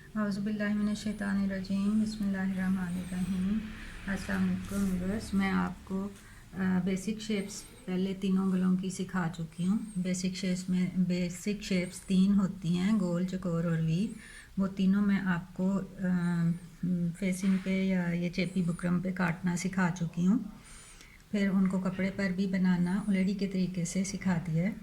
औज़ुबिल्लाहिमिनश्शैतानिर्रजीम बिस्मिल्लाहिर्रहमानिर्रहीम। अस्सलाम वालेकुम व्यूअर्स, मैं आपको बेसिक शेप्स पहले तीनों गलों की सिखा चुकी हूँ। बेसिक शेप्स तीन होती हैं, गोल, चकोर और वी। वो तीनों मैं आपको फेसिंग पे या ये चेपी बुकरम पे काटना सिखा चुकी हूँ। फिर उनको कपड़े पर भी बनाना उलेडी के तरीके से सिखा दिया है।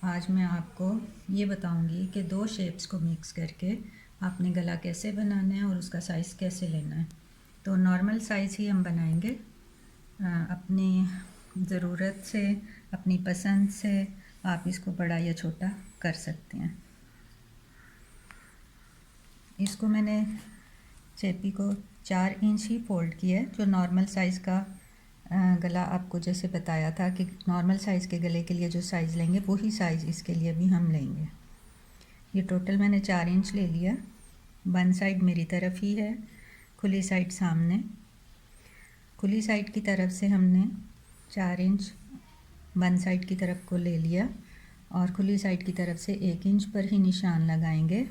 आज मैं आपको ये बताऊंगी कि दो शेप्स को मिक्स करके आपने गला कैसे बनाना है और उसका साइज़ कैसे लेना है। तो नॉर्मल साइज़ ही हम बनाएंगे, अपनी ज़रूरत से, अपनी पसंद से आप इसको बड़ा या छोटा कर सकते हैं। इसको मैंने चेपी को 4 इंच ही फोल्ड किया है। जो नॉर्मल साइज़ का गला आपको जैसे बताया था कि नॉर्मल साइज़ के गले के लिए जो साइज़ लेंगे वही साइज़ इसके लिए भी हम लेंगे। ये टोटल मैंने 4 इंच ले लिया। वन साइड मेरी तरफ ही है, खुली साइड सामने। खुली साइड की तरफ से हमने 4 इंच वन साइड की तरफ को ले लिया और खुली साइड की तरफ से 1 इंच पर ही निशान लगाएंगे।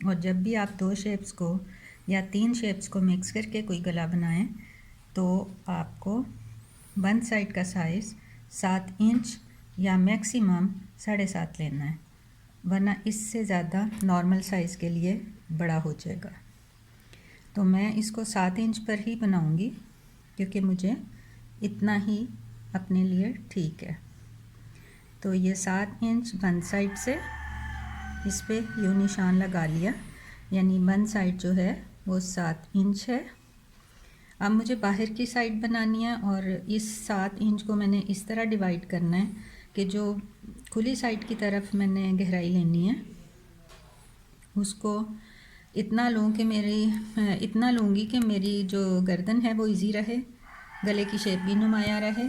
और जब भी आप दो शेप्स को या तीन शेप्स को मिक्स करके कोई गला बनाएं तो आपको वन साइड का साइज़ 7 इंच या मैक्सिमम 7.5 लेना है, वरना इससे ज़्यादा नॉर्मल साइज़ के लिए बड़ा हो जाएगा। तो मैं इसको 7 इंच पर ही बनाऊंगी क्योंकि मुझे इतना ही अपने लिए ठीक है। तो ये 7 इंच वन साइड से इस पे यूँ निशान लगा लिया, यानी वन साइड जो है वो 7 इंच है। अब मुझे बाहर की साइड बनानी है और इस 7 इंच को मैंने इस तरह डिवाइड करना है कि जो खुली साइड की तरफ मैंने गहराई लेनी है उसको इतना लूँगी कि मेरी जो गर्दन है वो इजी रहे, गले की शेप भी नुमाया रहे।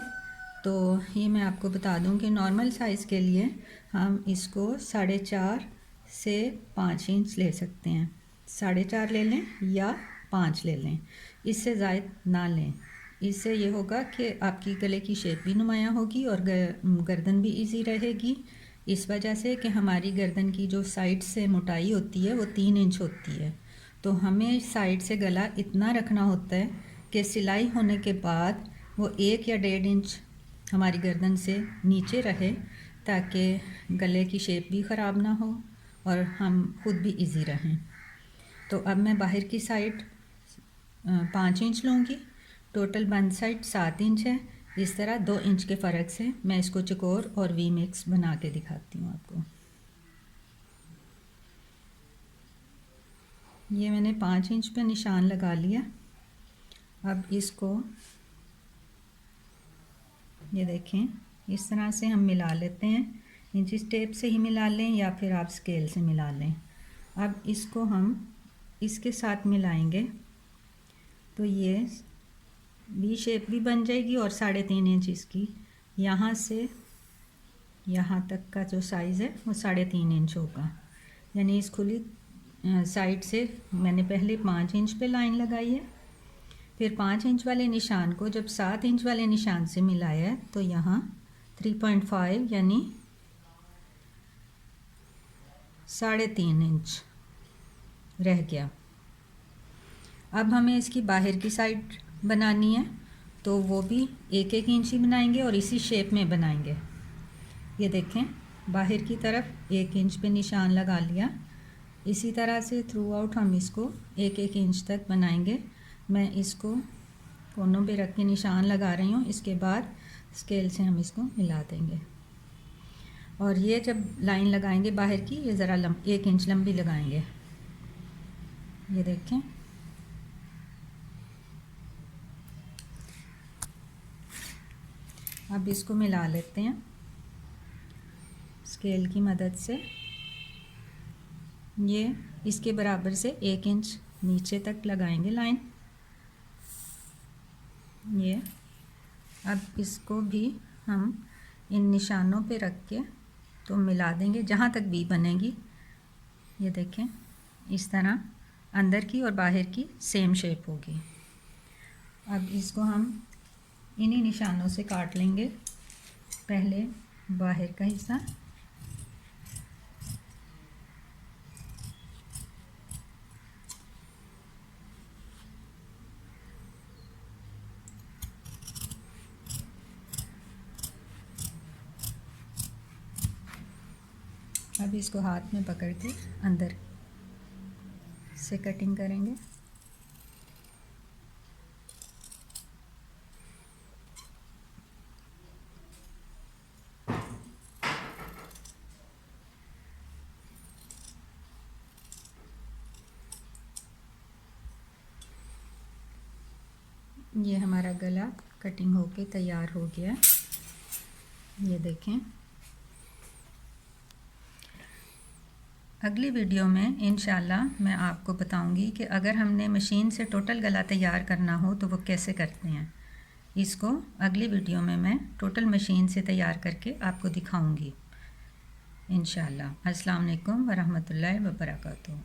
तो ये मैं आपको बता दूं कि नॉर्मल साइज़ के लिए हम इसको 4.5 से 5 इंच ले सकते हैं। 4.5 ले लें या 5 ले लें, इससे ज़्यादा ना लें। इससे ये होगा कि आपकी गले की शेप भी नुमाया होगी और गर्दन भी इजी रहेगी। इस वजह से कि हमारी गर्दन की जो साइड से मोटाई होती है वो 3 इंच होती है, तो हमें साइड से गला इतना रखना होता है कि सिलाई होने के बाद वो 1 या 1.5 इंच हमारी गर्दन से नीचे रहे, ताकि गले की शेप भी ख़राब ना हो और हम खुद भी इजी रहें। तो अब मैं बाहर की साइड 5 इंच लूँगी, टोटल वन साइड 7 इंच है। इस तरह 2 इंच के फ़र्क से मैं इसको चकोर और वी मिक्स बना के दिखाती हूँ आपको। ये मैंने 5 इंच पे निशान लगा लिया। अब इसको ये देखें, इस तरह से हम मिला लेते हैं। इंची टेप से ही मिला लें या फिर आप स्केल से मिला लें। अब इसको हम इसके साथ मिलाएंगे तो ये वी शेप भी बन जाएगी और 3.5 इंच इसकी यहाँ से यहाँ तक का जो साइज़ है वो 3.5 इंच होगा। यानी इस खुली साइड से मैंने पहले 5 इंच पे लाइन लगाई है, फिर 5 इंच वाले निशान को जब 7 इंच वाले निशान से मिलाया है तो यहाँ 3.5 यानी 3.5 इंच रह गया। अब हमें इसकी बाहर की साइड बनानी है तो वो भी 1-1 इंच ही बनाएंगे और इसी शेप में बनाएंगे। ये देखें, बाहर की तरफ 1 इंच पे निशान लगा लिया। इसी तरह से थ्रू आउट हम इसको 1-1 इंच तक बनाएंगे। मैं इसको कोनों पे रख के निशान लगा रही हूँ, इसके बाद स्केल से हम इसको मिला देंगे। और ये जब लाइन लगाएंगे बाहर की, ये ज़रा 1 इंच लंबी लगाएंगे। ये देखें, अब इसको मिला लेते हैं स्केल की मदद से। ये इसके बराबर से 1 इंच नीचे तक लगाएंगे लाइन। ये अब इसको भी हम इन निशानों पे रख के तो मिला देंगे जहाँ तक भी बनेगी। ये देखें, इस तरह अंदर की और बाहर की सेम शेप होगी। अब इसको हम इन्हीं निशानों से काट लेंगे। पहले बाहर का हिस्सा, अब इसको हाथ में पकड़ के अंदर से कटिंग करेंगे। ये हमारा गला कटिंग होके तैयार हो गया। ये देखें। अगली वीडियो में इंशाल्लाह मैं आपको बताऊंगी कि अगर हमने मशीन से टोटल गला तैयार करना हो तो वो कैसे करते हैं। इसको अगली वीडियो में मैं टोटल मशीन से तैयार करके आपको दिखाऊंगी इंशाल्लाह। अस्सलाम वालेकुम व रहमतुल्लाहि व बरकातहू।